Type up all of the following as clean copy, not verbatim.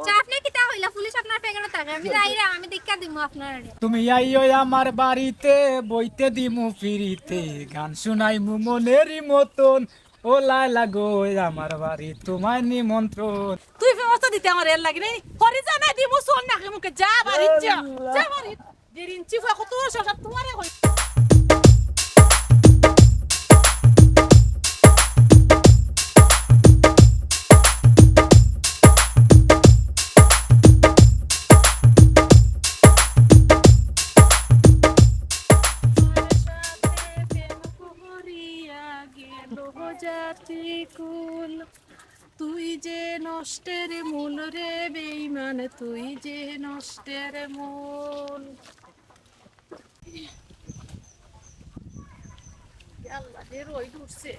চা আপনি কিতা হইলা পুলিশ আপনার পেগেরও থাকে আমি যাইরা আমি দেখা দিমু আপনারে তুমি আইও আমার বাড়িতে বইতে দিমু ফিরিতে গান শুনাইমু মনেরই মতন ও লায়লা গো আমার বাড়ি তোমায় নিমন্ত্রণ। তুই ফেমস দিতে আমার এর লাগি নাই হরি জানা দি মুসল না মুকে যা বাড়ি যা যা বাড়ি দিরিনচি ফা কত সব তোমারে হই তুই যে নষ্টের মূল রে বেঈমান তুই যে নষ্টের মূল আল্লাহ রে রই উঠছে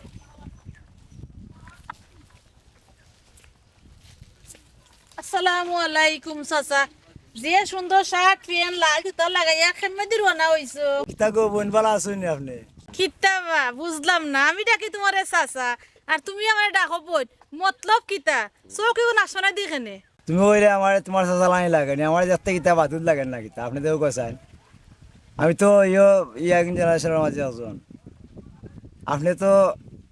আসসালামু আলাইকুম চাচা যে সুন্দর শার্ট প্যান্ট লাল জুতা লাগাইয়া খেমে দি রওনা হইছো কিতা গো বোন বালা আছুনি আপনি কিতাবা বুঝলাম না আমি ডাকি তোমারে চাচা আর তুমি আমারে ডাকো বোন মতলব কিতা চৌকিও নাচনা দিখেনে তুমি ওইরে আমার তোমার চাচা লাইন লাগেনি আমার দেখতে কিতা বাতুল লাগেন না কিতা আপনি তো কইছেন আমি তো ইয়াং জেনারেশনের মাঝে আছেন আপনি তো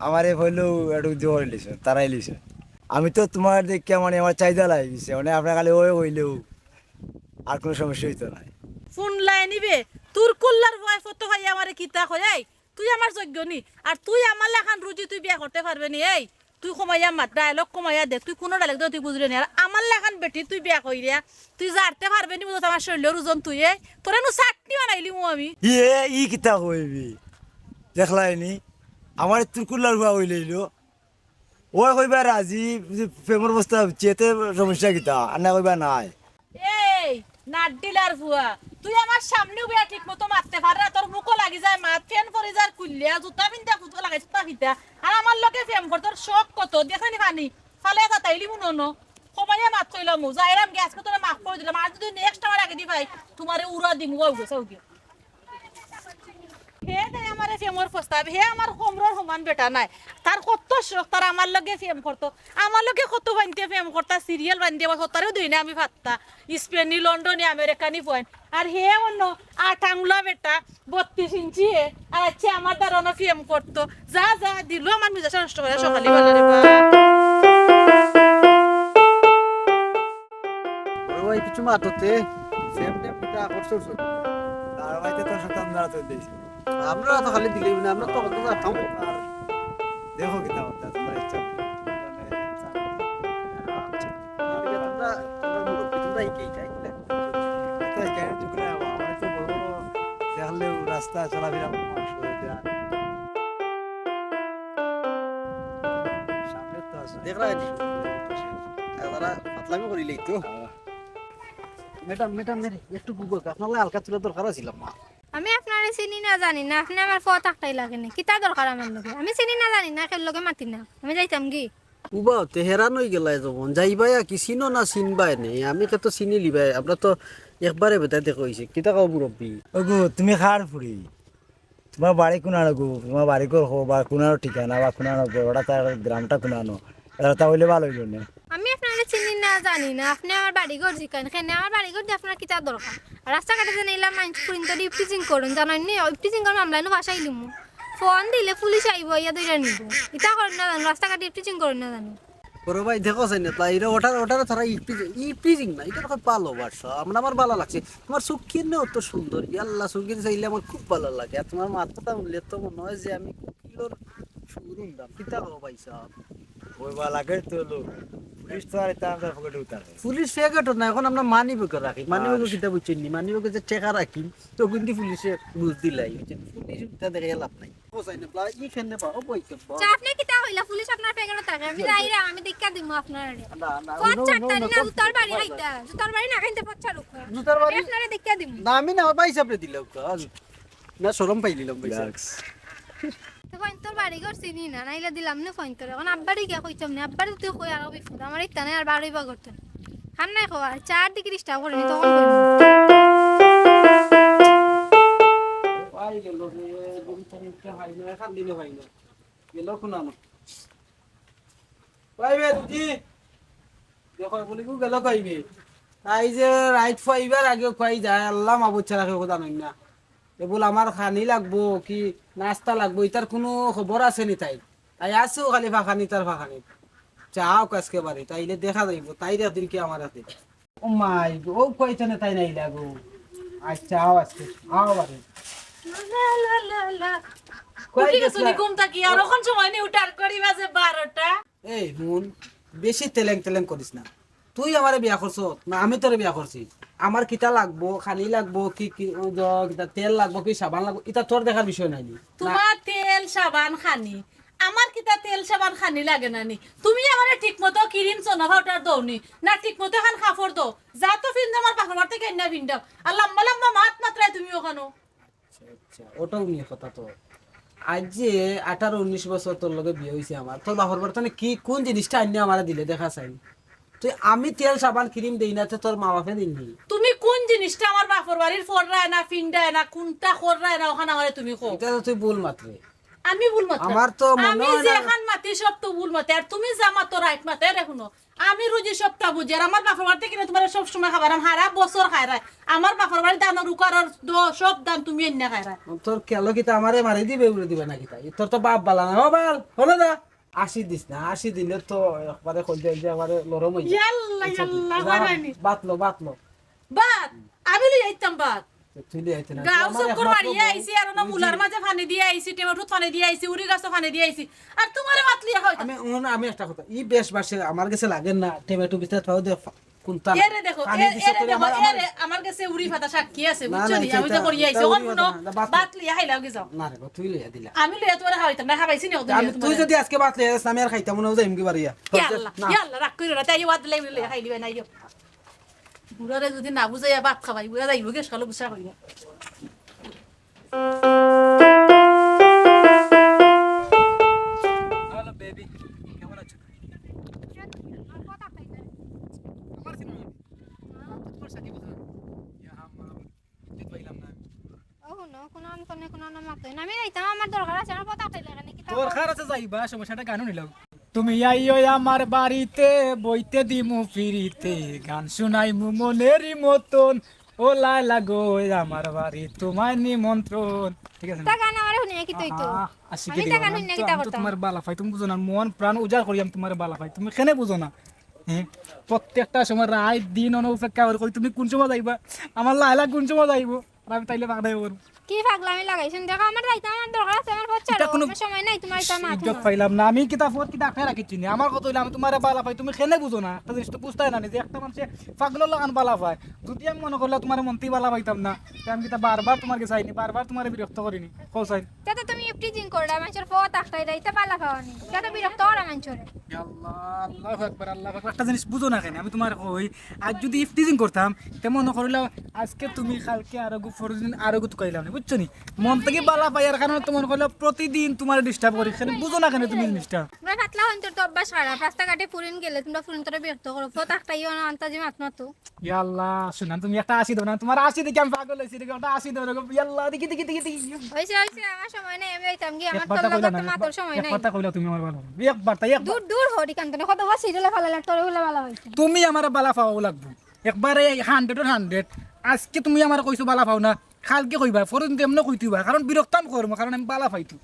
আমারে হইলেও একটু জোর লিছে তারাই লিছে আমি তো তোমার দেখে মানে আমার চাহিদা লাগে গেছে মানে আপনার খালি ওই হইলেও আর কোনো সমস্যা হইতো না ফোন লাই নিবে তোর কুল্লার ওয়াইফ তো ভাই আমারে কিতা কই তুই আমার যোগ্য নি আর তুই আমার লেখান রুজি তুই বিয়া করতে পারবে নি এই তুই কমাইয়া মাত ডায়লগ কমাইয়া দেখ তুই কোনো ডায়লগ তুই বুঝলি না আর আমার লেখান বেটি তুই বিয়া কইরিয়া তুই জারতে পারবে নি বুঝত আমার শরীরের ওজন তুই তোরা নু চাটনি বানাইলি মু আমি ই কিতা কইবি দেখলাইনি আমার তুরকুল্লার হুয়া হইলেইল ওই কইবা রাজি প্রেমর অবস্থা চেতে সমস্যা কিতা আর না কইবা নাই এই নাট ডিলার ভুয়া তুই আমার সামনেও বিয়া ঠিক মতো মারতে পারে না তোর মুখও লাগি যায় মাত ফ্যান করে যার কুল্লিয়া জুতা পিনতে কুতো লাগাই জুতা ফিতা আর আমার লগে ফেম কর তোর শখ কত দেখানি পানি ফালে তাইলি মুনো কমাইয়া মাত কইলাম যাইরাম গ্যাস কে তোরে মাফ করে দিলাম আর যদি নেক্সট আমার আগে দি ভাই তোমারে উড়া দিমু ওই গেছাওগে হে দেয় আমারে ফেমর প্রস্তাব হে আমার হোমরর সমান বেটা নাই তার কত শখ তার আমার লগে ফেম করতো আমার লগে কত বানতে ফেম করতা সিরিয়াল বানতে সত্তরেও দুই না আমি ভাততা স্পেনি লন্ডনে আমেরিকানি পয়েন্ট আর হে অন্য 8 আংলা বেটা 32 ইঞ্চি আর আচ্ছা আমার দ্বারা ফেম করতো যা যা দিল আমার মিজাজ নষ্ট করে সকালে বলে রে বা ওই কিছু মাততে সেম টেম কিটা করছছ আর ভাইতে তো শতান দাঁড়া তো দিয়েছি আমরা তো খালি দিলেই না আমরা তো কত যাতাম দেখো কিতা হতা তোমার ইচ্ছা রাস্তা চলাফেরা মানুষ করে দেয়া সামনে তো আছে দেখরা তারা পাতলামি করিলেই তো ম্যাডাম ম্যাডাম একটু গুগল আপনার হালকা তুলা দরকার ছিল আমি আপনারে চিনি না জানি না আপনি আমার ফটো থাকতেই লাগে না কিতা দরকার আমার লগে আমি চিনি না জানি না কেন লগে মাতি না আমি যাইতাম কি উবা তেহরান হয়ে গেলাই যখন যাইবাই কি চিনো না চিনবাই নেই আমি তো চিনি লিবাই আমরা তো একবারে বেতাইতে কইছে কিতা কাও মুরব্বী ওগো তুমি খার ফুরি তোমার বাড়ি কোনানো গো তোমার বাড়ি কর হো বা কোনানো ঠিকানা বা কোনানো বড়টা তার গ্রামটা কোনানো এটা হইলে ভালো হইল না আমি আপনারে চিনি না জানি না আপনি আমার বাড়ি ঘর জিকান কেন আমার বাড়ি ঘর দিয়ে আপনার কিতা দরকার রাস্তাঘাটে যে নিলাম মাইন্ড করিন তো ইপটিজিং করুন জানেন নি ইপটিজিং করুন মামলা নো ভাষাই লিমু ফোন দিলে পুলিশ আইব ইয়া দইরা নিব ইতা করেন না জানো রাস্তাঘাটে ইপটিজিং করুন না জানো বড় ভাই দেখো চাই না তাই ওটার ওটার তারা ইপ্রিজিং না এটা খুব ভালো বাসা আমার ভালো লাগছে তোমার সুখির না অত সুন্দর আল্লাহ সুখির চাইলে আমার খুব ভালো লাগে আর তোমার মাথাটা উঠলে তো মনে হয় যে আমি কিলোর শুরুন দাম কিতা হবো ভাই সাহেব ওই বা লাগে তো লোক পুলিশ তো আর এটা আমাদের পকেটে উঠাবে পুলিশ ফেগেট না এখন আমরা মানি বুকে রাখি মানি বুকে কিতা বুঝছেন নি মানি বুকে যে টাকা রাখি তো কিন্তু পুলিশে বুঝ দিলাই পুলিশ উঠা দেখে লাভ নাই কোসাই না প্লাই ই ফেনে পাও বইতে পাও চা আপনি কিতা হইলা পুলিশ আপনার পেগেরও থাকে আমি যাইরা আমি দেখা দিমু আপনারে না না পথ চাটতানি না জুতার বাড়ি হাইতা জুতার বাড়ি না খাইতে পথ ছাড়ুক জুতার বাড়ি আপনারে দেখা দিমু না আমি না ভাই সাপরে দিলাম না শরম পাইলিলাম ভাই তো পয়েন্ট তোর বাড়ি ঘর চিনি না নাইলে দিলাম না পয়েন্ট তোর এখন আব্বারই গিয়া কইতাম না আব্বারই তুই কই আর বিপদ আমার ইচ্ছা নাই আর বাড়ি বা করতেন খান নাই খাওয়া 4 ডিগ্রি স্টাফ করিনি তখন কইব ভাই গেল দুই তিনটা ভাই না খান দিলে ভাই না গেল কোনানো ভাই বে তুই দেখো বলি কো গেল কইবে তাই যে রাইট ফাইবার আগে কই যায় আল্লাহ মাবুদ ছাড়া কেউ জানেন না এবল আমার খানি লাগবো কি নাস্তা লাগবো ইতার কোনো খবর আছে নি তাই তাই আসো খালি ফাখানি তার ফাখানি চাও কাজকে বাড়ি তাইলে দেখা যাইব তাই দিন কি আমার হাতে ও মাই ও কইছে না তাই নাই লাগো আচ্ছা আও আজকে আও বাড়ি উঠি গেছো নি ঘুম থাকি আর এখন সময় নেই উঠার করি বাজে 12টা এই হুন বেশি তেলেং তেলেং করিস না তুই আমারে বিয়া করছ না আমি তোরে বিয়া করছি আমার কিতা লাগবো খালি লাগবো কি কি কিতা তেল লাগবো কি সাবান লাগবো এটা তোর দেখার বিষয় নাই তোমার তেল সাবান খানি আমার কিতা তেল সাবান খানি লাগে না নি তুমি আমারে ঠিক মতো ক্রিম সোনা পাউডার দওনি না ঠিক মতো খান কাপড় দাও যা তো ফিন আমার পাখমার থেকে না ফিন দাও আর লম্বা লম্বা মাত মাত্রায় তুমি ওখানো আচ্ছা ওটাও নিয়ে কথা তো আজ যে 18-19 বছর তোর লগে বিয়ে হয়েছে আমার তোর বাপর বর্তমানে কি কোন জিনিসটা আইনি আমার দিলে দেখা চাই তুই আমি তেল সাবান ক্রিম দেই না তো তোর মা বাপে দিননি তুমি কোন জিনিসটা আমার বাপর বাড়ির ফররায় না ফিন্ডায় না কোনটা খররায় না ওখানে আমারে তুমি কো এটা তো তুই ভুল মাত্রে আমি ভুল মত আমার তো মনে আমি হয় যে না- খান মাতি সব তো ভুল মতে আর তুমি জামা তো রাইট মতে দেখুন আমি রুজি সবটা বুঝি আর আমার বাপর বাড়িতে কিনে তোমার সব সময় খাবার হারা বছর খাইরায় আমার বাপর বাড়ির দাম রুকার সব দাম তুমি এনে খাইরায় তোর কেলো কিতা আমারে মারি দিবে উড়ে দিবে নাকি তাই তোর তো বাপ বালা না ও বাল হলো না 80 দিস না 80 দিলে তো একবারে কই যায় যে আমারে লরম হই যায় ইয়াল্লা ইয়াল্লা বানানি বাতলো বাত আমি লই আইতাম বাত তুই লিয়ে আইতে না গাও সকর মারিয়া আইছি আর না মুলার মাঝে ফানি দিয়ে আইছি টমেটো ফানি দিয়ে আইছি উড়ি গাছ ফানি দিয়ে আইছি আর তোমারে মাতলিয়া হয় আমি একটা কথা ই বেশ বাসে আমার কাছে লাগে না টমেটো বিস্তার পাও দে কোনটা এরে দেখো এরে আমার কাছে উড়ি ফাটা সাক্ষী আছে বুঝছো নি আমি তো করি আইছি কোন কোন বাতলিয়া হাইলা গি যাও না রে তুই লিয়ে দিলা আমি লইয়া তোমারে খাওয়াইতাম না খাবাইছি নি আমি তুই যদি আজকে বাত লিয়ে আসিস আমি আর খাইতাম না যাইম কি বাড়িয়া ইয়াল্লা ইয়াল্লা রাখ কইরা তাই ওয়াদ লইয়া খাইলি না ইয়ো বুড়ারে যদি না বুঝাইয়া ভাত খাবাই বুড়া যাইব গে সকালে বুঝা কইয়া হ্যালো বেবি কেমন আছো তোমার সাথে কথা ইয়া আমার দেখতে পাইলাম না আমি যাইতাম আমার দরকার আছে আমার পতা খাইলে নাকি তোর খার আছে যাইবা সমস্যাটা গানও নিলাম তুমি আইও আমার বাড়িতে বইতে দিমু ফিরিতে গান শুনাইমু মনেরই মতন ও লাইলা গো আমার বাড়ি তোমায় নিমন্ত্রণ ঠিক আছে তা গান আমারে শুনিয়া কি তুই তো আশিকে আমি তা গান শুনিয়া কি তা করতাম তোমার বালা পাই তুমি বুঝো না মন প্রাণ উজাড় করি আমি তোমার বালা পাই তুমি কেনে বুঝো না হ্যাঁ প্রত্যেকটা সময় রাত দিন অনপেক্ষা করি তুমি কোন সময় যাইবা আমার লাইলা কোন সময় যাইব আর আমি তাইলে বাগদাই করবো কি পাগলামি লাগাইছেন দেখো আমার যাইতাম আমার দরকার আছে আমার পথ ছাড়ো আমার সময় নাই তোমার এটা মাথা ইজ্জত পাইলাম না আমি কিতা ফোট কিতা আখে রাখি চিনি আমার কথা হইলে আমি তোমার বালা পাই তুমি কেনে বুঝো না একটা জিনিস তো বুঝতাই না যে একটা মানুষে পাগলের লাগান বালা পায় যদি আমি মনে করলে তোমার মন্ত্রী বালা পাইতাম না তাই আমি কিতা বারবার তোমার কাছে আইনি বারবার তোমার বিরক্ত করিনি কল চাই তাতে তুমি ইফটিজিং করলা মানুষের পথ আখটাই দাইতে পালা খাওয়ানি তাতে বিরক্ত করা মানুষের আল্লাহু আকবার একটা জিনিস বুঝো না কেন আমি তোমার কই আজ যদি ইফতিজিং করতাম তেমন করলে আজকে তুমি কালকে আরো ফরদিন আরো তুকাইলাম না বুঝছো নি মন থেকে বালা পাইয়ার কারণে তোমার করলে প্রতিদিন তোমার ডিস্টার্ব করি কেন বুঝো না কেন তুমি জিনিসটা তোমরা পাতলা অন্তর তো অভ্যাস খারাপ রাস্তাঘাটে ফুরিন গেলে তোমরা ফুরিন তোরা বিরক্ত করো পথ আখটাইও না আন্তাজি মাত মাতো ইয়া আল্লাহ শুনা তুমি একটা 80 দাও না তোমার 80 দেখে আমি পাগল হইছি দেখে ওটা 80 দাও না ইয়া আল্লাহ দেখি হইছে আমার সময় নাই আমি যাইতাম কি আমার তোর লগে তো মাতর সময় নাই কথা কইলা তুমি আমার ভালো একবার তাই একবার দূর দূর হরি কান্তনে কত বড় সিরিয়ালে ফলালে তোর হইলা ভালো হইছে তুমি আমার বালা পাও লাগবো একবারে 100 আজকে তুমি আমার কইছো বালা পাও না কালকে কইবা ফরদিন তেমন কইতিবা কারণ বিরক্ত আমি করবো কারণ আমি বালা পাইতো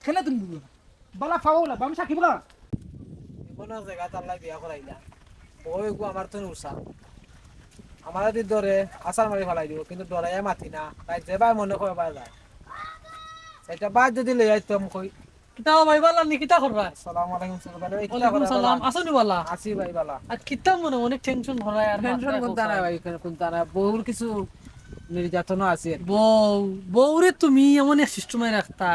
কেন তুমি বুঝো না বালা পাও লাগবো আমি সাকিব না কোন জায়গা তার লাই বিয়া করাইলা ওই গো আমার তো উসা আমার যদি ধরে আসার মারি ফেলাই দিব কিন্তু ডরাইয়া মাতি না তাই যেবা মনে করে পাই যায় এটা বাদ যদি লই আইতাম কই কিতা ভাই বালা নি কিতা করবা আসসালামু আলাইকুম সালাম ওয়ালাইকুম সালাম আসনি বালা আসি ভাই বালা আর কিতা মনে অনেক টেনশন ভরায় আর টেনশন কোনটা না ভাই কোনটা না বহুর কিছু নির্যাতনও আছে বউরে তুমি এমন এক সিস্টেমে রাখতা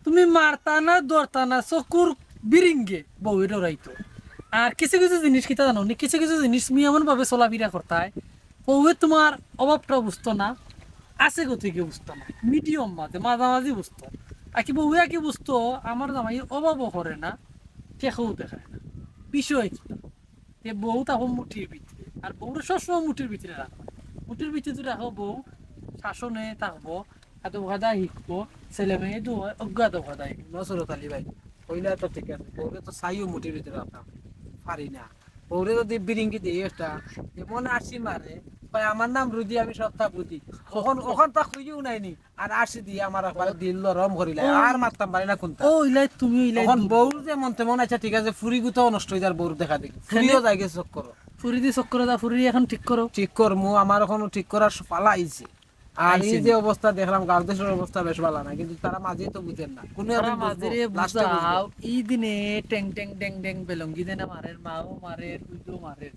তুমি মারতা না দরতা না চকুর বিরিঙ্গে বউরে ডরাইতো আর কিছু কিছু জিনিস কিতা জানো নি কিছু কিছু জিনিস তুমি এমন ভাবে চলাফেরা করতায় বউয়ে তোমার অভাবটা বুঝতো না আছে গতিকে বুঝতো না মিডিয়াম মাঝামাঝি বুঝতো আর কি বউয়ে কি বুঝতো আমার জামাই অভাবও করে না টেকাও দেখায় না বিষয় কি বউ তখন মুঠির ভিতরে আর বউরে সবসময় মুঠির ভিতরে রাখো মুঠির ভিতরে রাখো বউ শাসনে থাকবো এত ভাদা শিখবো ছেলে মেয়ে দু অজ্ঞাত ভাদা শিখবো নসরত আলী ভাই কইলা তো ঠিক আছে বউরে তো চাইও মুটির ভিতরে রাখতাম পারি না ওরে যদি বিরিঙ্গি দিই একটা এমন আসি মারে কয় আমার নাম রুজি আমি সপ্তাহ বুঝি ওখান তা খুঁজেও নাইনি আর আসি দিয়ে আমার একবার দিল রম করিলে আর মারতাম পারি না কোনটা ও ইলাই তুমি ইলাই এখন বউ যেমন তেমন আছে ঠিক আছে ফুরি গুতাও নষ্ট হয়ে যার বউর দেখা দেখি ফুরিও যায় গেছে চক করো ফুরি দি চক্কর দা ফুরি এখন ঠিক করো ঠিক করমু আমার এখনো ঠিক করার পালা আইছে আর এই যে অবস্থা দেখলাম গার্দেশের অবস্থা বেশ ভালো না কিন্তু তারা মাঝেই তো বুঝেন না কোন তারা মাঝেরে বুঝাও এই দিনে ট্যাং ট্যাং ড্যাং ড্যাং বেলঙ্গি দেনা মারের মাও মারের উইদো মারের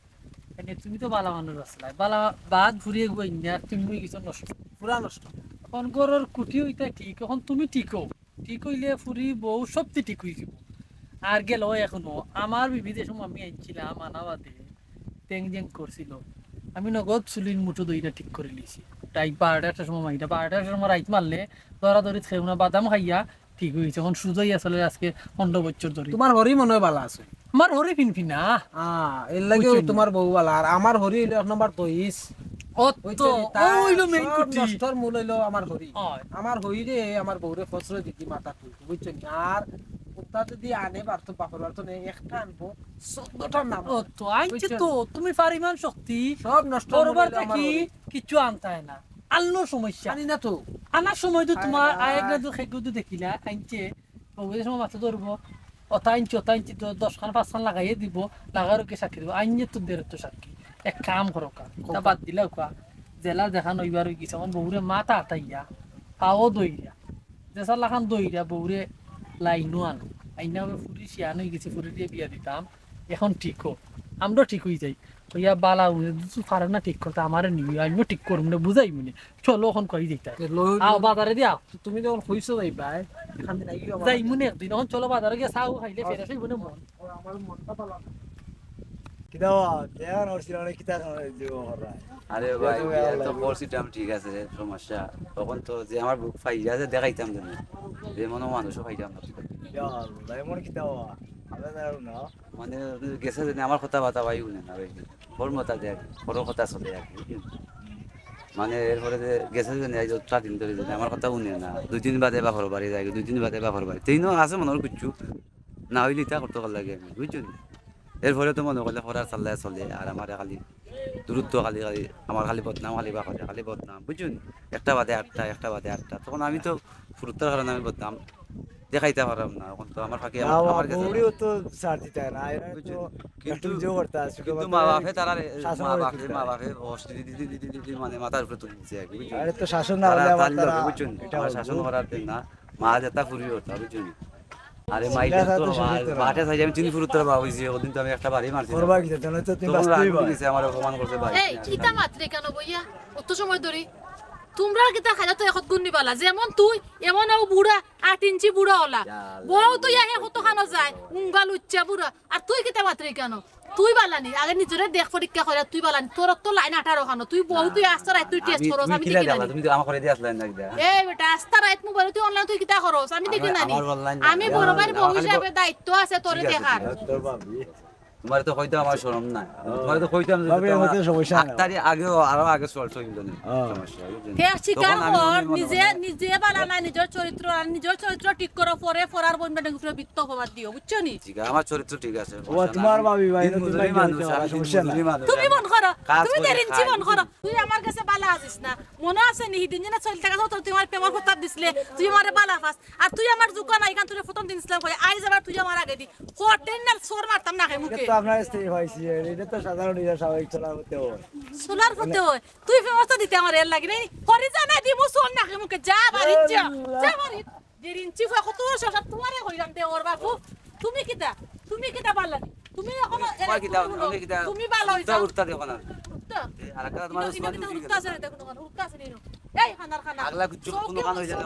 এনে তুমি তো বালা মানুষ আসলাই বালা বাদ ঘুরিয়ে গই না তুমি কিছু নষ্ট পুরা নষ্ট এখন গরর কুটি হইতা ঠিক এখন তুমি ঠিক হইলে ফুরি বউ সবটি ঠিক হয়ে যাব আর গেল এখনো আমার বিবিধে সময় আমি আইছিলাম আনাবাদে ট্যাং জ্যাং করছিল আমি নগদ চুলির মুঠো দইটা ঠিক করে লিছি তাই 12টার সময় মাইটা 12টার সময় রাইত মারলে দরাদরি খেয়ে না বাদাম খাইয়া ঠিক হয়েছে এখন সুজই আসলে আজকে 15 বছর ধরে তোমার হরি মনে হয় ভালো আছে আমার হরে ফিনফিনা এর লাগে তোমার বউ ভালো আর আমার হরি হইলো 1 নম্বর 23 ওইলো মেইন কুটি নষ্টর মূল হইলো আমার হরি হয়। আমার হরি রে আমার বউরে ফসরে দিদি মাথা তুই বুঝছেন আর ওটা যদি আনে পারতো বাপর পারতো না একটা আনবো 14টার নাম ও তো আইছে তো তুমি পারিমান শক্তি সব নষ্ট করবার কি কিছু আনতায় না আল্লো সমস্যা জানি না তো আনার সময় তো তোমার আয়েগনা তো খেগু দেখিলা আইনছে বউয়ের সময় মাথা ধরবো অতা আইনছি তো 10খান 5খান লাগাইয়ে দিব লাগার ওকে সাক্ষী দিব আইনে তো দের তো সাক্ষী এক কাম করো তা বাদ দিলা কা জেলা দেখা নইবার হয়ে গেছে আমার বউরে মাথা আটাইয়া পাও দইরা জেসা লাখান দইরা বউরে লাইনও আনো আইনা ফুরি শিয়ান হয়ে গেছে ফুরি দিয়ে বিয়া দিতাম এখন ঠিক হোক আমরা ঠিক হয়ে যাই হইয়া বালা পারে না ঠিক করতে আমার নিবি আমিও ঠিক করব না বুঝাই মনে চলো এখন কই দিতে আও বাজারে দিয়া তুমি যখন হইছো যাইবা এখান দিন আইও যাই মনে একদিন এখন চলো বাজারে গিয়ে চাও খাইলে ফেরে সেই মনে মন আমার মনটা ভালো কিতা দেয়া নরছিল না কিতা দিব হরা আরে ভাই বিয়ে তো করছিলাম ঠিক আছে সমস্যা তখন তো যে আমার বুক ফাই আছে দেখাইতাম জানি যে মনে মানুষও ফাইতাম না ইয়া আল্লাহ এমন কিতা আমরা জানো না মানে গেছে জানি আমার কথা বাতা ভাই উনি না ভাই ওর মতা দেখ ওর কথা চলে আর কি মানে এরপরে যে গেছে জানি এই 4 দিন ধরে জানি আমার কথা উনি না 2 দিন বাদে বাপর বাড়ি যায় 2 দিন বাদে বাপর বাড়ি তিনও আছে মনের কিছু না হইলে তা করতে লাগে আমি বুঝছো এরপরে তো মনে করলে ফরার চলে আর আমার খালি দূরত্ব খালি আমার খালি বদনাম খালি বা খালি বদনাম বুঝছেন একটা বাদে আটটা তখন আমি তো ফুরুত্তর কারণে আমি বদনাম দেখাইতে পারলাম না এখন তো আমার ফাঁকে আমার কাছে বউরিও তো ছাড় দিতে না এরা তো কিন্তু জো করতা কিন্তু মা বাপে তারা মা বাপে দিদি মানে মাথার উপরে তুলে দিচ্ছে আর কি বুঝছেন আরে তো শাসন না হলে আবার তারা বুঝছেন আমার শাসন করার দিন না মা যেটা ফুরি হতো বুঝছেন আরে মাইটা তো মাঠে যাই আমি চিনি ফুরুত্তর বা হইছি ওদিন তো আমি একটা বাড়ি মারছি করবা কি জানো তো তুমি বাস্তবই বা আমার অপমান করছে ভাই এই কিতা মাত্রে কেন বইয়া অত সময় ধরে তোমরা কিতা খাইলা তো এখন গুন্নি বালা যেমন তুই এমন ও বুড়া 8 ইঞ্চি বুড়া হলা বউ তো ইয়া কত খানো যায় উঙ্গাল উচ্চা বুড়া আর তুই কিতা মাত্রে কেন তুই বালানি আগে নিজরে দেখ পরীক্ষা করে তুই বালানি তোর তো লাইন 18 খানো তুই বউ তুই আস্তা রাত তুই টেস্ট করছ আমি দেখি না তুমি তো আমার করে দিয়ে আসলেন না কিটা এই বেটা আস্তা রাত মোবাইল তুই অনলাইন তুই কিতা করছ আমি দেখি না আমি বড়বার বউ হিসাবে দায়িত্ব আছে তোরে দেখার তোর ভাবি তোমার তো হয়তো আমার শরম নাই তোমার তো কইতাম যে ভাবি আমাকে সমস্যা না আক্তারি আরো আগে চলছো কিন্তু সমস্যা কে স্বীকার কর নিজে বালা নাই নিজের চরিত্র আর নিজের চরিত্র ঠিক করো পরে ফরার বন্ধ ডেঙ্গুরে বিত্ত অপবাদ দিও বুঝছো নি ঠিক আছে আমার চরিত্র ঠিক আছে ও তোমার ভাবি ভাই তুমি মানুষ সমস্যা না তুমি মন করো তুমি দেরিনচি মন করো তুই আমার কাছে বালা আছিস না মনে আছে নি হিদিন না চলতে গেছো তো তোমার প্রেমের প্রস্তাব দিছিলে তুই আমারে বালা ফাস আর তুই আমার জুকা নাই কান তুই প্রথম দিন ইসলাম কই আই যাবার তুই আমার আগে দি কোটেন না সোর মারতাম না খাই মুখে তো আপনার স্ত্রী হইছে এটা তো সাধারণ নিজের স্বাভাবিক চলার মধ্যে হয় সোলার হতে হয় তুই ব্যবস্থা দিতে আমার এর লাগে নাই হরি জানা দিমু সোন না খাই মুখে যা বাড়ি যা বাড়ি দেরিনচি ফা কত সব তোমারে কইরাম দে ওর বাবু তুমি কিটা পারলা তুমি এখন তুমি ভালো হইছো উত্তর দেখো না আর একটা তোমার উত্তর আছে দেখো তোমার উত্তর আছে নিনো এই খানার খানা আগলা কিছু কোনো কান হই যায় না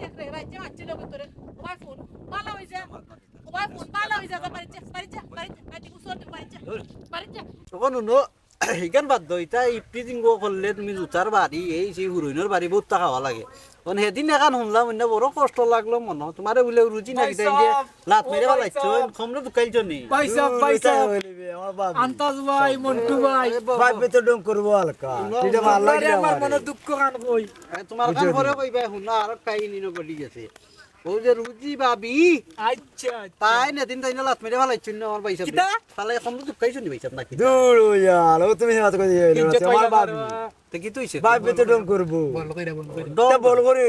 দেখ রে ভাই যে মাছ লোক তোরে ওয়াই ফোন ভালো হই যা ওয়াই ফোন ভালো হই যা বাড়ি যা নাতি কুসর বাড়ি যা তখন নো হিগান বাদ দইতা ইপ্রিজিং গো করলে তুমি জুতার বাড়ি এই সেই হুরইনের বাড়ি বহুত টাকা হওয়া লাগে কোন হেদিন এখান শুনলাম অন্য বড় কষ্ট লাগলো মন তোমারে বলে রুজি নাকি তাই যে লাত মেরে বালাইছো খমরে দুকাইছো নি পয়সা আমার বাবি আন্তাজ ভাই মন্টু ভাই ভাববে তো ডং করবো হালকা এটা ভালো লাগে আমার মনে দুঃখ গান কই তোমার কান পরে কইবা হুনা আর কাহিনী ন বলি গেছে ও যে রুজি ভাবি আচ্ছা তাই না দিন তাইনা লাত মেরে ভালাই চুন আমার বাইসা কিতা? তাহলে এখন তো দুঃখাইছো নি বাইসা নাকি দূর ইয়ার ও তুমি হাত করে দিয়ে ইজ্জত আমার পাইলা বাপ তে কি তুইছে বাপ বেতে ডং করবো বল কইরা বল কইরা তা বল করে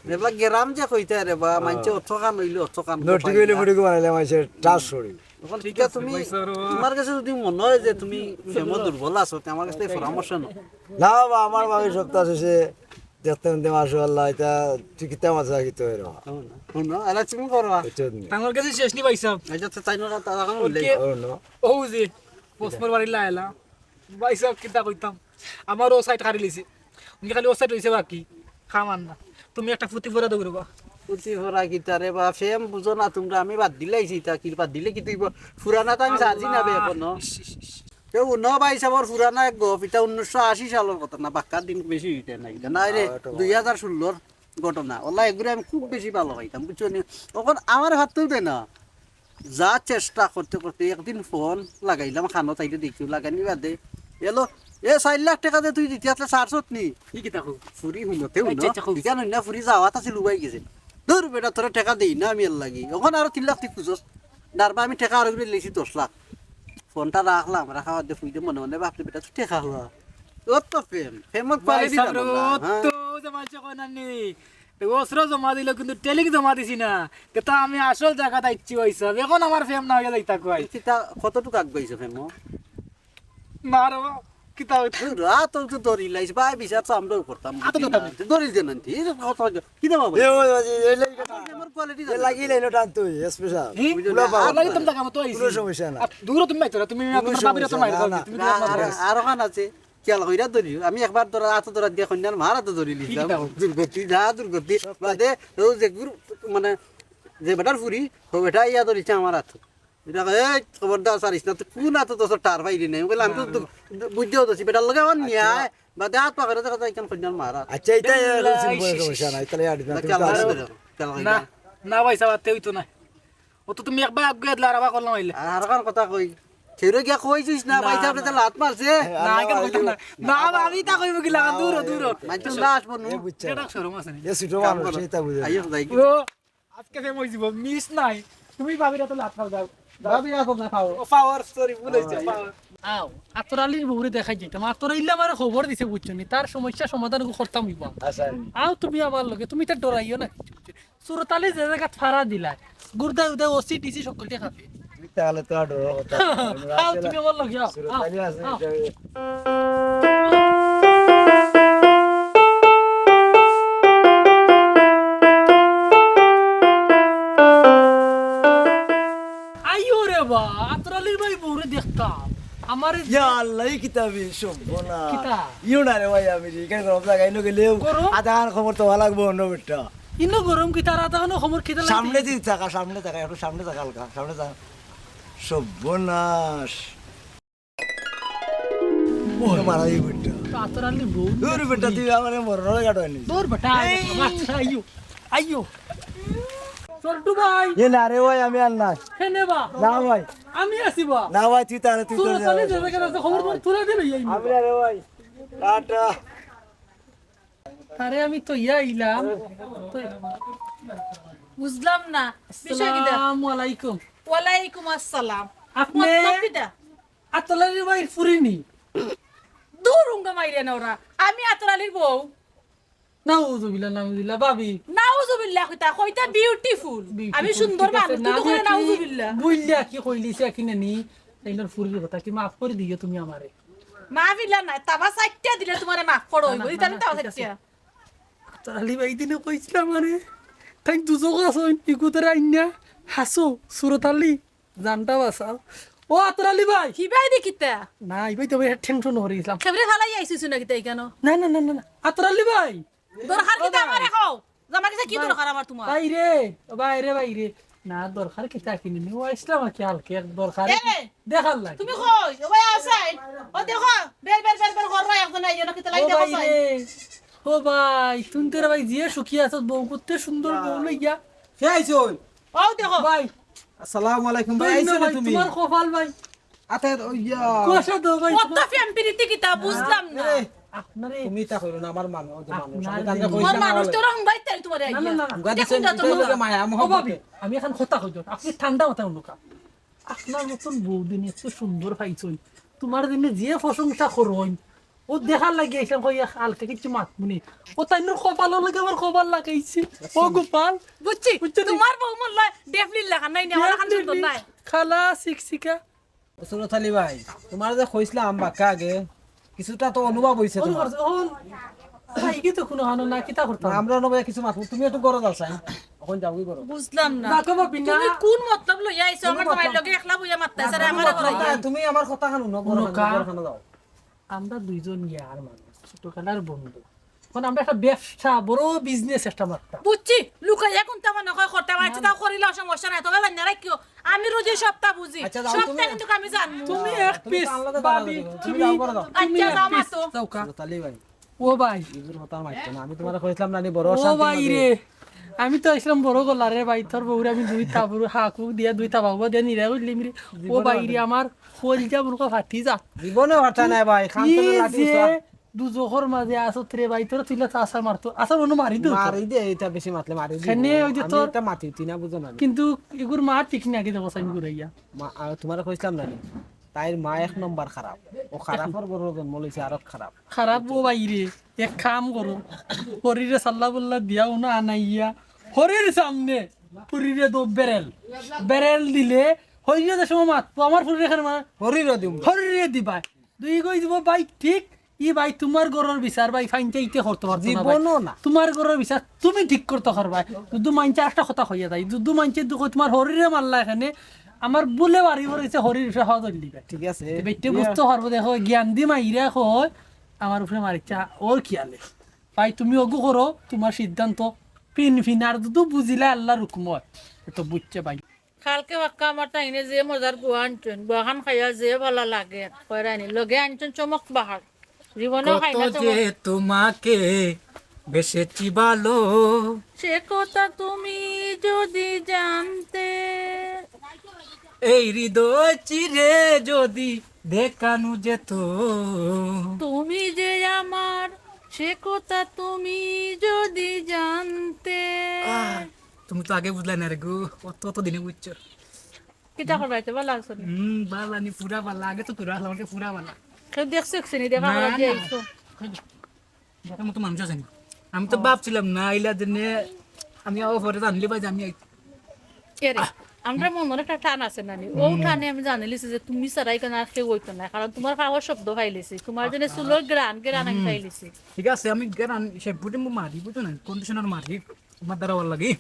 নেবলা গেরাম যে কইতে রে বা মানছে অর্থ কান হইলো অর্থ কান নটি গেলে ফুটি বানাইলে মাইছে টাস সরি এখন ঠিক আছে তুমি তোমার কাছে যদি মনে হয় যে তুমি প্রেম দুর্বল আছো তে আমার কাছে পরামর্শ নাও না বাবা আমার বাবা সপ্তাহ শেষে দেখতে মাশাআল্লাহ এটা তুই কিতা মাছ রাখিতে হয় রা শুনো আলা তুমি করবা তাঙ্গর কাছে শেষ নি পাইছাম এই যে তাইনা তারা কান হইলে ওকে। ও নো ও যে পোস্টমর বাড়ি লাইলা পাইছাম কিতা কইতাম আমার ও সাইড কাটি লিছি উনি খালি ও সাইড হইছে বাকি খামান না তুমি একটা ফুটি ফোরা দৌড়বা পুতি হরা গিটারে বা ফেম বুঝো না তোমরা আমি বাদ দিলাইছি তা কি বাদ দিলে কি তুই পুরানা তো আমি সাজি না বে এখন কেউ ন ভাই সাবর পুরানা এক গপ এটা 1980 সালের কথা না বাক্কার দিন বেশি হইতে নাই না রে 2016 ঘটনা ওলা এগুলো আমি খুব বেশি ভালো পাইতাম বুঝছো নি তখন আমার হাততেও দেয় না যা চেষ্টা করতে করতে একদিন ফোন লাগাইলাম খানো তাইতে দেখিও লাগানি বাদে এলো 4 লাখ টাকা দে তুই দিতে আসলে 400 নি কি কিতা কও ফুরি হুমতে আচ্ছা, আচ্ছা, খুব। কেন না ফুরি যাওয়াত আছে লুবাই গেছে দূর বেটা তোরা টাকা দেই না আমি এর লাগি ওখানে আরো 3 লাখ তুই খুঁজস ডারবা আমি টাকা আরো লেছি 10 লাখ ফোনটা রাখলাম রাখার দিয়ে ফুইতে মনে মনে ভাবতে বেটা তুই টাকা হওয়া ও তো ফেমত পালে দিলাম তো জমা কইনা নি ওসর জমা দিল কিন্তু টেলিক জমা দিছি না তা আমি আসল জায়গা দাইছি হইছে এখন আমার ফেম না হইয়া যাইতা কই কিতা কতটুকু আগবাইছে ফেম মার কিতা রাত তো দড়ি লাইছে ভাই বিচার তো আমরাও করতাম দড়ি দেন কি কিতা বাবা এ ও এই আমার কোয়ালিটি লাগিলে নো টান তুই স্পেশাল আর লাগি তুমি টাকা মতো আইছি কোনো সমস্যা না দূর তুমি মাইতো তুমি তোমার বাবির তো মাইরা তুমি আরো খান আছে খেয়াল কইরা ধরি আমি একবার ধরা হাত ধরা দিয়ে কন্যার মারা তো ধরি লিখলাম দুর্গতি যা দুর্গতি বাদে ও যে মানে যে বেটার ফুরি ও বেটা ইয়া ধরিছে আমার হাত এটা এই খবরদার সারিস না তুই কোন হাত তো টার পাইলি নাই বলে আমি তো বুঝতেও তো বেটার লগে আমার নিয়ে বাদে হাত পাকড়ে দেখা যায় কেন কন্যার মারা আচ্ছা এটা সিম্পল সমস্যা নাই তাহলে আড়ি না খেয়াল করে খেয়াল না কইরা না পয়সা বাতে হইতো না ও তো তুমি একবার আগে দিলা রাবা করলাম হইলে আর কার কথা কই ছেড়ে গিয়া কইছিস না ভাই সাহেব তো লাত মারছে না কেন কইতাম না না আমি তা কইব কি লাগা দূর দূর মাইতে লাশ বনু বুঝছা এটা শরম আছে নি এ সুটো মানুষ সেটা বুঝে আইও যাই ও আজকে ফেম হইছিব মিস নাই তুমি ভাবিরা তো লাত খাও দাও ভাবি আসল না খাও ও পাওয়ার স্টোরি বলেছে পাওয়ার আও আতরালির বউরে দেখাই যাইতাম আতরাইলে আমার খবর দিছে বুঝছো নি তার সমস্যা সমাধান করতাম হইব আচ্ছা আও তুমি আমার লগে তুমি তো ডরাইও না সুরতালি যে জায়গা ফারা দিলা গুরদা উদা ওসি টিসি সকলতে খাবে তাহলে তো আড়ো কথা আও তুমি আমার লগে আও সুরতালি আছে আইও রে বা আতরালির ভাই বউরে দেখতাম আমার ইয়া আল্লাহ এই কিতাবে শোভনা কিতা? ইউ না রে ভাই আমি কেন গরম লাগাইনো গেলেও গরম? আধার খবর তো ভালো লাগবো অন্য বেটা ইনো গরম কি তার আতা কোনো খবর কিতা লাগে সামনে দিয়ে থাকা একটু সামনে থাকা হালকা সামনে থাকা সর্বনাশ মারা এই বেটা আতরালির বউ দূর বেটা তুই আমার মরণে কাটাইনি তোর বেটা আইও আইও সল্টু ভাই এ না রে ভাই আমি আর না হেনে বা না ভাই আমি আসিবা না ভাই তুই তাহলে তুই তো সুরতালি যে জায়গা খবর তুলে দিবে এই আমি না রে ভাই টাটা আরে আমি তো ইলাম বুঝলাম না বিষয় কি আসসালামু আলাইকুম ওয়ালাইকুম আসসালাম আপনি মতলবিটা আতলালির ভাই ফুরিনি দূর উঙ্গা মাইরে না ওরা আমি আতরালির বউ নাউজুবিল্লাহ ভাবি নাউজুবিল্লাহ কইতা বিউটিফুল আমি সুন্দর মানুষ তুই তো করে নাউজুবিল্লাহ বুইল্লা কি কইলিছে কিনে নি তাইনার ফুরির কথা কি মাফ করে দিও তুমি আমারে মাহফিলা নাই তাবা সাইটটা দিলে তোমারে মাফ করো হইব দিতা আমি তাও সাইটটা আতলালি ভাই দিনে কইছিলাম মানে তাই দুজক আছো ইকুতরে আইনা হাসো সুরতালি জানটা বাসাও ও আতলালি ভাই কি বাই দেখিতা না ইবাই তো টেনশন হয়ে গেছিলাম খেবরে ফালাই আইছিস নাকি তাই কেন না না না না আতলালি ভাই দরকার কি আমারে খাও জামা কিসে কি দরকার আমার তোমার বাইরে না দরকার কি তা কিনে নি ও ইসলাম কি হালকে দরকার এ, দেখাল লাগে তুমি কই ও ভাই আউটসাইড ও দেখো বের ঘর রাই একজন আইজো নাকি তাই দেখো সাই ও ভাই তুমি তোর ভাই জিয়া সুখী আছো বউ করতে সুন্দর বউ লইয়া কে আইছন ও দেখো ভাই আসসালামু আলাইকুম ভাই তুই আইছো ভাই, তুমি তোমার কপাল ভাই আতে ওইয়া কোশা দাও ভাই কত ফ্যান প্রীতি কি তা বুঝলাম না আপনারে তুমি তা কইরো না আমার মানুষ আপনার আমি কান্দে যে- মোর কইছিলাম মানুষ তোর হুঙ্গাই তাই তোমার না না না আমগা দিছেন লোকে মায়া ও মোহব্বত ভাবি আমি এখন কথা কইজ আপনি ঠান্ডা মাথায় অনুকা আপনার মতন বৌদিন এত সুন্দর পাইছই তোমার দিনে যে প্রশংসা করইন ও দেখার লাগে এসব কইয়া হালকা কিছু মাতমুনি ও তাই নোর কপাল লাগে আমার কপাল লাগাইছে ও গোপাল বুঝছি বুঝছো নি? তোমার বউ মোর লয় ডেফলি লাগা নাই নি আমার এখন সুন্দর নাই খালা শিক্ষিকা সুরত আলী ভাই তোমার যে কইছিলাম বাক্কা আগে কিছুটা তো অনুভব হইছে তোমার ভাই কি তো কোনো হানো না কিতা করতাম আমরা অনুভব কিছু মাত তুমি একটু গরজ আছাই এখন যাও কি করো বুঝলাম না না কো ভাবি না তুমি কোন মতলব লইয়া আইছো আমার তোমার লগে একলা বইয়া মারতাছ আর আমার তুমি আমার কথা খানো না গরখানো দাও আমরা দুইজন ইয়ার মানুষ ছোটবেলার বন্ধু এখন আমরা একটা ব্যবসা বড় বিজনেস একটা মারতাম বুঝছি লুকাইয়া কোনটা মনে কয় করতে পারছি তাও করিলে সমস্যা নাই তবে বান্না রাখিও আমি রোজই সপ্তাহ বুঝি আচ্ছা, যাও সপ্তাহ তুমি- কিন্তু আমি জানবো তুমি এক তুমি পিস কান লগে ভাবি দাঁড়াও, তুমি তুমি যাও করে দাও। তুমি আচ্ছা, এক যাও পিস মাতো। যাও কা সুরত আলী ভাই ও ভাই ইজুর কথা মারতো না আমি তোমার কইছিলাম না নি বড় ও শান্তি ভাই রে আমি তো আসলাম বড় গলারে ভাই তোর বউরে আমি দুই তাবুর হাকু দিয়া দুই তাবাবো দিয়া নিরা উঠলিম রে ও ভাই রে আমার খোলজা মনে ফাটি যা জীবনে হতা নাই ভাই খান কি তো লাঠি যে দুজোখর মাঝে আসো রে ভাই তোর তুইলা চাষা মারতো আসা মনে মারি দো মারি দে এটা বেশি মাতলে মারি দে খানে ওই যে তোর- এটা মাতি তুই না বুঝো না কিন্তু এগুর মা ঠিক না কি দেবো সাইন ঘুরাইয়া তোমার কইছিলাম না নি তাইর মা এক নম্বর খারাপ ও খারাপর বড় জন্ম লইছে আর খারাপ খারাপ ও ভাই রে এক কাম করো শরীরে সাল্লা বল্লা দিয়াও না আনাইয়া হরির সামনে শরীরে দো বেরেল বেরেল দিলে হইয়া যে সময় মাত আমার শরীরে এখানে হরির দিম হরিরে দিবা দুই কই দিব ভাই ঠিক ই ভাই তোমার ঘরের বিচার ভাই ফাইনতে ইতে করতে পারতো না ভাই। জীবনও না তোমার ঘরের বিচার তুমি ঠিক করতে পারবা দুদু মানছে একটা কথা হইয়া যায় দুদু মানছে দুঃখ তোমার হরিরে মারলা এখানে আমার বলে বাড়ি ভরেছে হরির সহজ দিবা ঠিক আছে বেটে বুঝতে পারবো দেখো জ্ঞান দি মাইরা হয় আমার উপরে মারিচা ওর খেয়ালে ভাই তুমি অগু করো তোমার সিদ্ধান্ত পিন ফিনার দুদু বুঝিলে আল্লাহর হুকুম হয় তো বুঝছে ভাই কালকে বাক্কা আমার টাইনে যে মজার গুয়া আনছেন গুয়াখান খাইয়া যে ভালো লাগে কয়রানি লগে আনছেন চমক বাহার জীবনেও খাই না কত যে চমক তোমাকে বেশেছি ভালো সে কথা তুমি যদি জানতে এই হৃদয় চিরে যদি দেখানো যেত তুমি যে আমার সে কথা তুমি যদি জানতে তুমি তো আগে বুঝলে না রে গো অত দিনে বুঝছো কিতা করবাইতে ভালো লাগছে না? বালানি পুরা বালা আগে তো তোরা আমাকে পুরা বালা কেউ দেখছো একসেনি দেখা না, করা না। দিয়ে আইছো দেখার মতো মানুষ আছে না। আমি তো ভাবছিলাম না আইলা দিনে আমি আবার পরে জানলি ভাই যে আমি এরে আমরা মনের একটা টান আছে নানি ও টানে আমি জানিলিছি যে তুমি সারাই কেন আর কেউ হইতো না কারণ তোমার খাওয়ার শব্দ খাইলিছি তোমার জন্য চুলোর গ্রান গ্রান আমি খাইলিছি ঠিক আছে আমি গেরান শ্যাম্পুটে মারি বুঝছো না কন্ডিশনার মারি তোমার দ্বারা ভালো লাগে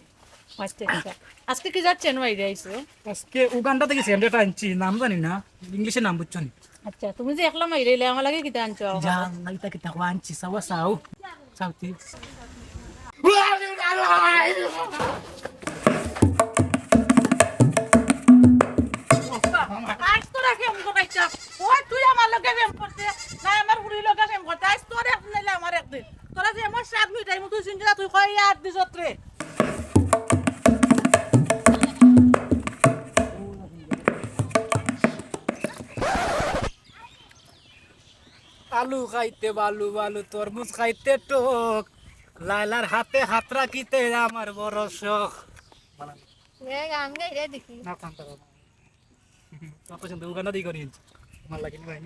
আচ্ছা আচ্ছা আজকে কি যাচ্ছেন বাইরে আইসো আজকে উগান্ডা থেকে স্যান্ডেটা আনছি নাম জানি না ইংলিশে নাম বুঝছো না আচ্ছা তুমি যে একলা মাইরে এলে আমার লাগে কিতা আনছো যা নাইতা কিতা আনছি সাওয়া সাও সাউতি আজ তোরা ফেম করাইছা ওই তুই আমার লগে ফেম করতে না আমার হুড়ি লগে ফেম করতে আজ তোর এক নাইলে আমার একদিন তোরা যে আমার সাত মিটাই মতো চিন্তা তুই কই আর দিছত রে আলু খাইতে বালু বালু তরমুজ খাইতে টক লাইলার হাতে হাত রাখিতে আমার বড় শখ গান গাই রে দেখি না কান্তা তোর পছন্দ উগান্ডা দিয়ে করি আমার লাগেনি ভাই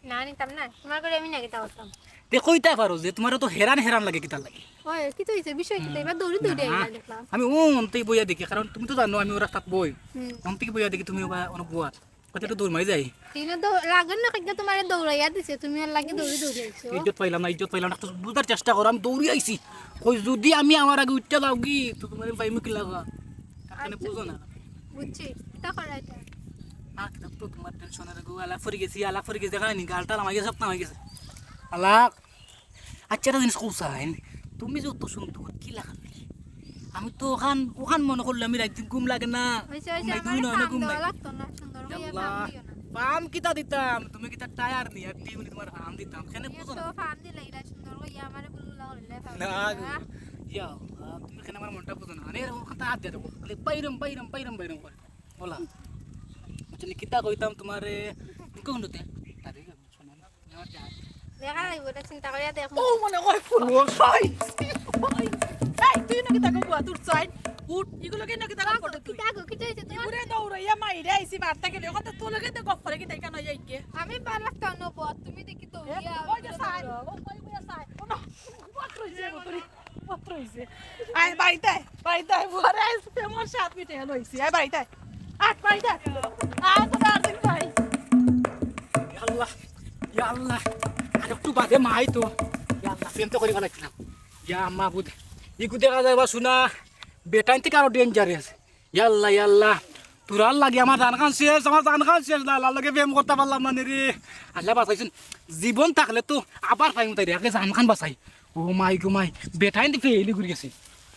না নিতাম না তোমার করে আমি না কিতা করতাম দেখোইতা পারো যে তোমার তো হেরান হেরান লাগে কিতা লাগে ওই কি তো হইছে বিষয় কি এবার দৌড়ি দৌড়ি আইলা দেখলাম আমি অন্তেই বইয়া দেখি কারণ তুমি তো জানো আমি ওরা তাত বই অন্তেই বইয়া দেখি তুমি অনেক বুয়া কথা তো দৌড় মারি যাই তিনে লাগন না কিনা তোমার দৌড়াইয়া দিছে তুমি আর লাগে দৌড়ি দৌড়ি আইছো ইজ্জত পাইলাম না তো বুঝার চেষ্টা করো আমি দৌড়ি আইছি কই যদি আমি আমার আগে উঠতে যাও কি তো তোমার পাইমু কি লাগা কারখানে বুঝো না বুঝছি কিতা করা এটা না কিতাব তো তোমার টেনশনের গো আলা ফরি গেছি দেখা নি গালটা আমার গেছে সপ্তাহ হয়ে গেছে আলা আচ্ছা একটা জিনিস কৌসাইন তুমি যত সুন্দর কি লাগা আমি তো ওখান মনে করলে আমি রাত ঘুম লাগে না হইছে ঘুম নাই, হইছে দুই নয় না আমার ঘুম কাম নাই দেওয়া লাগতো না সুন্দর হইয়া আল্লাহ, ফাম দিও না পাম কিতা দিতাম তুমি কিতা টায়ার নি আর টিউনি তোমার পাম দিতাম কেন বুঝো না তো ফাম দিলে ইলা সুন্দর হইয়া আমারে বুলুলা হইলে ফাম না গো ইয়া তুমি কেন আমার মনটা বুঝো না আরে ওখান হাত দিয়ে দেবো খালি বাইরম করে বলা বুঝলি কিতা কইতাম তোমারে কোন হতে তারে শোনা না আমার যা দেখা যাইব এটা চিন্তা করিয়া দেখো ও মনে হয় ফুল ভাই এই তুই নাকি তাকে বুয়া তোর চাই উঠ এগুলো কেন কি তাকে পড়ে তুই কিতা গো কিতা হইছে তোমার পুরে দৌড়াইয়া মাইরে আইছি বার্তা কেন কথা তোর লগে তো গফরে কি তাই কেন যাইকে আমি পারলাম না বত তুমি দেখি তো ওই যে সাই ওই বুয়া সাই ওনা পত্র হইছে তোরি পত্র হইছে আই বাইতে বুয়ারে আইছ আমার 7 মিনিট হলো হইছে আই বাইতে আট বাইতে তো দাঁড়িয়ে ভাই আল্লাহ ইয়া আল্লাহ আর একটু বাদে মাই তো ইয়া আল্লাহ প্রেম তো করি ফেলাইছিলাম ইয়া মাহবুদ ইকু দেখা যায় বা শোনা বেটাইন থেকে আরো ডেঞ্জারাস ইয়া আল্লাহ তোর লাগে আমার ধান খান শেষ না আল্লাহ লাগে প্রেম করতে পারলাম না রে আল্লাহ বাঁচাইছেন জীবন থাকলে তো আবার ফাইম তাই রে জান খান বাঁচাই ও মাই গো মাই বেটাইন থেকে ফেলি ঘুরে গেছে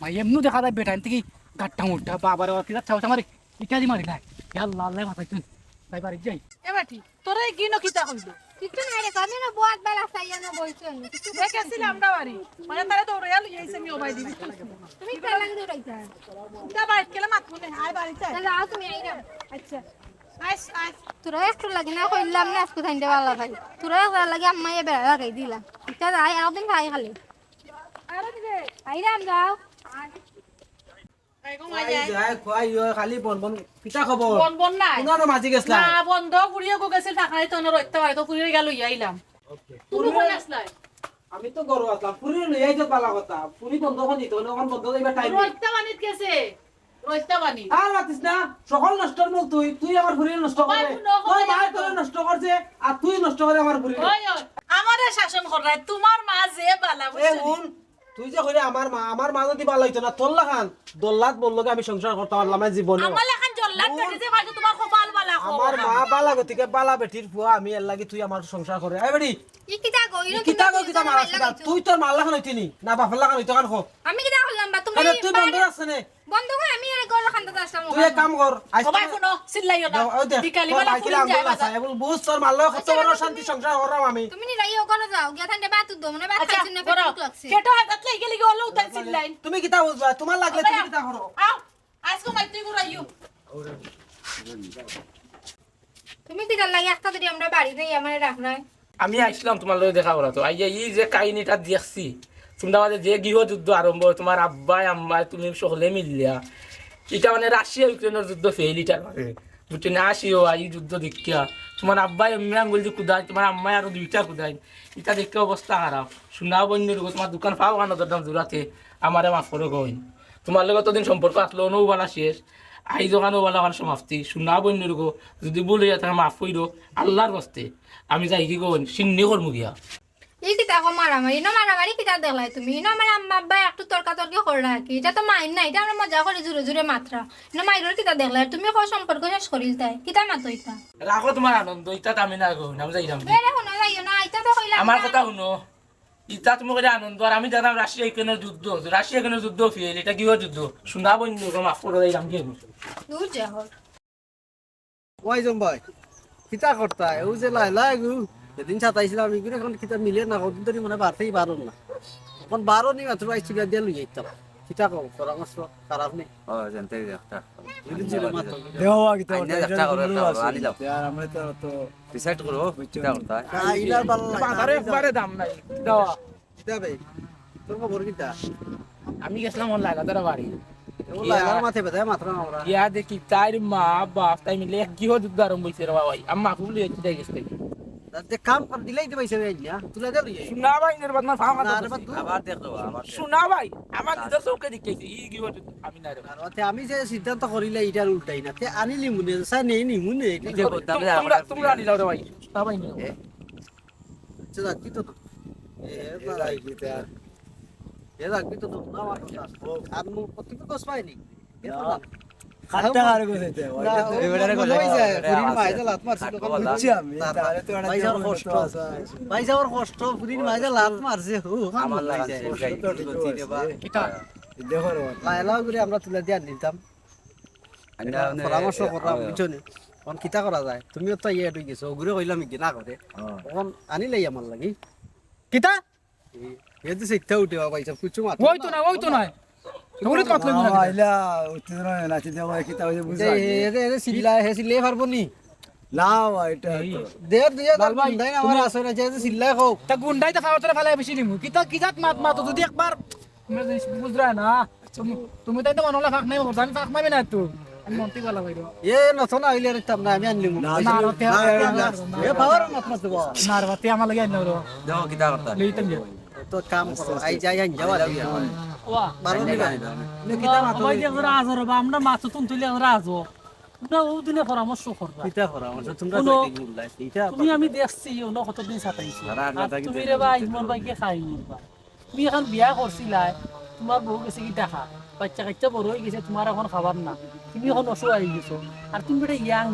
মাই এমনি দেখা যায় বেটাইন থেকে গাট্টা মুট্টা বাবার কিনা চাও মারে ইত্যাদি মারি নাই ইয়া আল্লাহ বাঁচাইছেন তাই বাড়ি যাই এবাটি তোরে কি নকিতা কইলো কিছু নাই রে আমি না বহুত বেলা চাইয়া না বলছো কিছু দেখেছিলাম আমরা বাড়ি মানে তারে দৌড়াইয়া লই আইছে আমি ওবাই দিবি তুমি কার লাগে দৌড়াইতা দা বাইট কেলা মাত মনে আয় বাড়িতে তাহলে আও তুমি আইরা আচ্ছা আইস আইস তোরা একটু লাগে না কইলাম না আজকে থাইতে ভালো ভাই তোরা একবার লাগে আম্মাই বেড়া লাগাই দিলাম এটা যাই একদিন খাই খালি আরে দিবে আইরাম যাও আই গো মাই খালি বন কিতা খবর বন নাই কোন মাঝি গেছলা না বন্ধ পুরিয়ে গো গেছিল টাকাই তো রইতে হয় তো পুরিয়ে গেল আইলাম তুমি কোন আসলাই আমি তো গরু আসলাম পুরি লই আইছো বালা কথা পুরি বন্ধ কোন দিত কোন বন্ধ দিবা টাইম রইতে বানিত গেছে রইতে বানি আর মাতিস না সকল নষ্টর মূল তুই আমার পুরি নষ্ট করে তুই ভাই তোর নষ্ট করছে আর তুই নষ্ট করে আমার পুরি ওই আমারে শাসন করায় তোমার মা যে বালা এ বুঝছিস হুন তুই যে কইরে আমার মা যদি ভালো হইতো না তোর লাগান দোল্লাত বললকে আমি সংসার করতে পারলাম না জীবনে আমার লেখান জল্লাদ বেটে যে ভাই তোমার কপাল বালা আমার মা বালা গতিকে বালা বেটির ফুয়া আমি এর লাগি তুই আমার সংসার করে আই বেটি ই কিতা গইরো কিতা গো কিতা মারাস কিতা তুই তোর মাল লাগান হইতিনি না বাপের লাগান হইতো কান খো আমি কিতা করলাম বা তুমি আরে তুই বন্ধ আছে নে বন্ধ করে আমি আর গর খান্তা আসলাম তুই এক কাম কর আজ সবাই শুনো চিল্লাইও না বিকালি বেলা ফুল যায় বাজার এবল বুঝ তোর মাল লাগা কত বড় শান্তি সংসার করাম আমি তুমি নি রাইও করে যাও গিয়া থান্ডে বাত দো মানে বাত আচ্ছা খাইছেন না করো পেট লাগছে কেটো হাত লাগি গেলি গলো উতাই চিল্লাইন তুমি কিতা বুঝবা তোমার লাগলে তুমি কিতা করো আও আজকে মাই তুই ঘুরাইও তুমি কিতা লাগে একটা যদি আমরা বাড়ি যাই আমারে রাখলাই আমি আসলাম তোমার লগে দেখা করা তো আইয়া এই যে কাহিনীটা দেখছি তোমরা আমাদের যে গৃহযুদ্ধ আরম্ভ তোমার আব্বাই আম্মাই তুমি সকলে মিলিয়া এটা মানে রাশিয়া ইউক্রেনের যুদ্ধ ফেল এটার মানে বুঝছো না আসিও এই যুদ্ধ দেখিয়া তোমার আব্বাই এমনি আঙ্গুল দিয়ে কুদায় তোমার আম্মাই আরো দুইটা কুদায় এটা দেখে অবস্থা খারাপ শোনা বন্য তোমার দোকান পাও কানো দাম জোড়াতে আমারে মাফ করে গইন তোমার লগে তদিন সম্পর্ক আসলো নৌবালা শেষ আই দোকানও বলা আমার সমাপ্তি শোনা বন্য রোগ যদি বলে তাহলে মাফ কইরো আল্লাহর বস্তে আমি যাই কি গইন সিন্নি করবো গিয়া এই কিতা কো মারামারি না মারামারি কিতা দেখলাই তুমি না আমার আম্মা আব্বা একটু তর্কাতর্কি করে রাখি এটা তো মাইন না এটা আমরা মজা করে জোরে জোরে মাত্রা না মাইরর কিতা দেখলাই তুমি কো সম্পর্ক শেষ করিল তাই কিতা মাতো ইতা রাখো তোমার আনন্দ ইটা আমি না গইন আমি যাইলাম এরে শুনো যাইও না এটা তো কইলাম আমার কথা শুনো ইটা তুমি করে আনন্দ আর আমি জানাম রাশিয়া ইউক্রেনের যুদ্ধ রাশিয়া ইউক্রেনের যুদ্ধ ফেল এটা কি যুদ্ধ শোনা বন্য মাফ করে যাইলাম কি দূর যাও ওই জম্বাই কিতা করতা ও যে লাইলা গু যেদিন ছাতাইছিলাম আমি করে এখন কিতা মিলে না কতদিন ধরে মনে বাড়তেই পারো না এখন বারো নি মাত্র আইছি গা দিয়ে লই যাইতাম কিতা কও পরামর্শ খারাপ নেই ও জানতে একটা দেওয়া কিতা আইনা একটা করে একটা আনি দাও আর আমরা তো ডিসাইড করো কিটা করতে হয় ইলার ভালো লাগে বাজারে একবারে দাম নাই দেওয়া কিতা ভাই তোর খবর কিতা আমি গেছিলাম ওর লাগাতার বাড়ি ও লাইলার মাথে বেদা মাত্র আমরা ইয়া দেখি তার মা বাপ তাই মিলে এক গৃহযুদ্ধ আরম্ভ হয়েছে রে বাবাই আম্মা খুবলি হচ্ছে গেছে যে কাম কর দিলাই তো পয়সা দেই না তুই দে লই শোনা ভাই এর বাদ না ফাও না কথা রে আবার দেখো আবার শোনা ভাই আমার নিজের চোখে দেখেছি এই গৃহযুদ্ধ আমি না রে আমি যে সিদ্ধান্ত করিলে এটার উল্টাই না তে আনিলি মুনে সাই নেই নি মুনে যে করতাম যে তোমরা আমরা তোমরা নিলাও রে ভাই শোনা ভাই নিও চলা কি তো এ বাড়াই কিতা এ রাখবি তো না আমার কথা আর মু প্রত্যেক কস পাইনি হাত টাকা আর কইতে এবারে কথা পুরিন মাইজা লাত মারছে দোকান বুঝছি আমি তাহলে তো এটা পয়সার কষ্ট পয়সার কষ্ট পুরিন মাইজা লাত মারছে হু আমার লাগাছে গাই করতে দেবা কিটা দেখো লাইলা করে আমরা তুলে দিয়া নিতাম পরামর্শ করলাম বুঝছনি কোন কিতা করা যায় তুমিও তো ইয়ে হই গেছো ওগুরে কইলাম কি না করে কোন আনিলাই আমার লাগি কিতা এ তো শিখতে উঠে পয়সা কিছু মাত্র ওই তো না ওগুলো কত লাগবে না আইলা উত্তেজনা নাচি দেওয়া কিতা হইছে বুঝা এ সিলা হে সিলে পারবো নি না ভাই এটা দেড় দিয়ে লাল ভাই, গুন্ডাই আমার তুমি- আসে না যে চিল্লাই হোক তা গুন্ডাই তো ফাওয়ার তোরা ফেলাই বেশি নিমু কি জাত মাত যদি একবার বুঝরা না তুমি তাই তো মনলা ফাঁক নাই আমি ফাঁক মারবে না তো আমি মন্ত্রী বলা ভাই এ নতুন আইলে আর তাম না আমি আনলিম না, না এ পাওয়ার মাত মাত দেব না রে বাতি আমার লাগে আইনা রে দেখো কিতা করতা লইতাম যে তো কাম করো আই যাই আন যাওয়া ওয়া বারো নিবা নে কিতা মাত ভাই যে আমরা আজর বা আমরা মাছ তুন তুলে আমরা আজো না ও দিনে পরামর্শ করবা কিতা করা আমার তোমরা কোনো- তো গুলাই কিতা তুমি আমি দেখছি অন্য কতদিন সাতাইছি তারা আগলা থাকি তুমি রে ভাই মোর ভাইকে খাই নিবা তুমি এখন বিয়া করছিলাই তোমার বউ গেছে কি দেখা বাচ্চা কাচ্চা বড় হয়ে গেছে তোমার এখন খাবার না তুমি এখন অসুখ হয়ে গেছো আর তুমি বেটা ইয়াং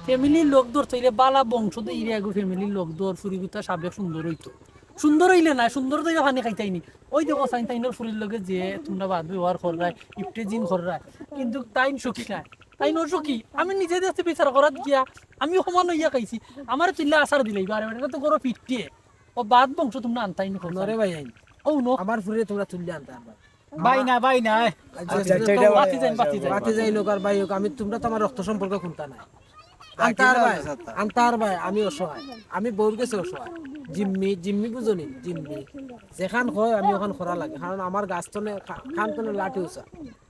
ফ্যামিলির লোক দর তৈলে বালা বংশ তো ইরে আগু ফ্যামিলির লোক দর ফুরিগুতা সাবেক সুন্দর হইতো সুন্দর হইলে না সুন্দর তো পানি খাইতাইনি ওই দেখো সাইন তাইনোর ফুরির লগে যে তোমরা বাদ ব্যবহার কররাই ইফটেজিন কররাই কিন্তু তাইন সুখী নাই তাই নসুখী আমি নিজে দেখতে বিচার করাত গিয়া আমি সমান হইয়া খাইছি আমার চিল্লা আসার দিলাই বারে এটা তো করো ফিটটিয়ে ও বাদ বংশ তোমরা আনতাই নি নরে ভাই আইন ও নো আমার ফুরে তোমরা তুললে আনতা ভাই না আচ্ছা, এটা বাতি যাই বাতি যাই বাতে যাই লোক আর ভাই হোক আমি তোমরা তো আমার রক্ত সম্পর্ক খুনতা নাই আন্তার ভাই আমি অসহায় আমি বউর কাছে অসহায় জিম্মি বুঝনি জিম্মি যেখান হয় আমি ওখান করা লাগে কারণ আমার গাছতনে খানতনে লাঠি উচা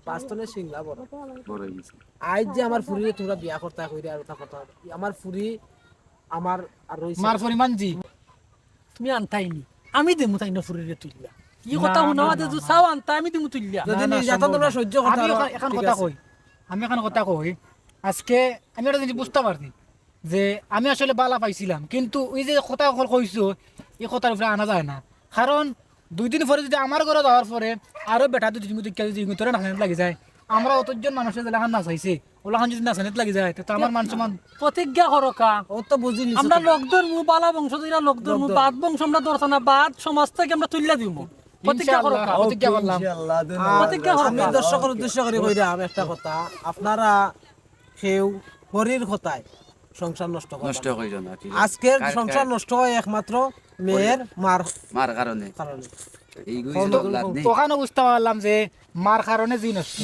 পাঁচতনে সিংলা বড় বড় হয়ে গেছে আজ যে আমার ফুরি তোমরা বিয়া করতা কইরা আর ওটা কথা আমার ফুরি আমার আর রইছে মার পরিমাণ জি তুমি আনতাই নি আমি দেমু তাই না ফুরিরে তুইলা কি কথা শুনা দে চাও আনতা আমি দেমু তুইলা যদি নির্যাতন তোমরা সহ্য করতে আমি পারো, এখন ঠিক কথা আছে। কই আমি এখন কথা কই আজকে আমি একটা জিনিস বুঝতে পারছি যে আমি আসলে বালা পাইছিলাম কিন্তু ওই যে কথা কইছো এই কথার উপরে আনা যায় না কারণ 2 দিন পরে যদি আমার ঘরে যাওয়ার পরে আরো বেটা দুই দিন যদি তোরা নাচানিত লাগি যায় আমরা অতজন মানুষের যেলাখান নাচাইছে ওলাখান যদি নাচানিত লাগি যায় তো আমার মান সমান প্রতিজ্ঞা করকা ও তো বুঝি নিছো আমরা তুমি। লোক ধর্মু বালা বংশ দিরা লোক ধর্মু বাদ বংশ আমরা ধরছ না বাদ সমাজ থেকে আমরা তুইলা দিমু প্রতিজ্ঞা করকা ইনশাআল্লাহ, প্রতিজ্ঞা করলাম ইনশাআল্লাহ, আর ধন্যবাদ। প্রতিজ্ঞা করো। আমি দর্শকের উদ্দেশ্য করে কইরাম একটা কথা আপনারা কেউ হরির কথায় সংসার নষ্ট করবেন নষ্ট না। হইল না কি আজকের সংসার নষ্ট হয় একমাত্র মেয়ের মার মার কারণে কারণে এইগুলি লাভ নেই ওখানে বুঝতে পারলাম যে মার কারণে জি নষ্ট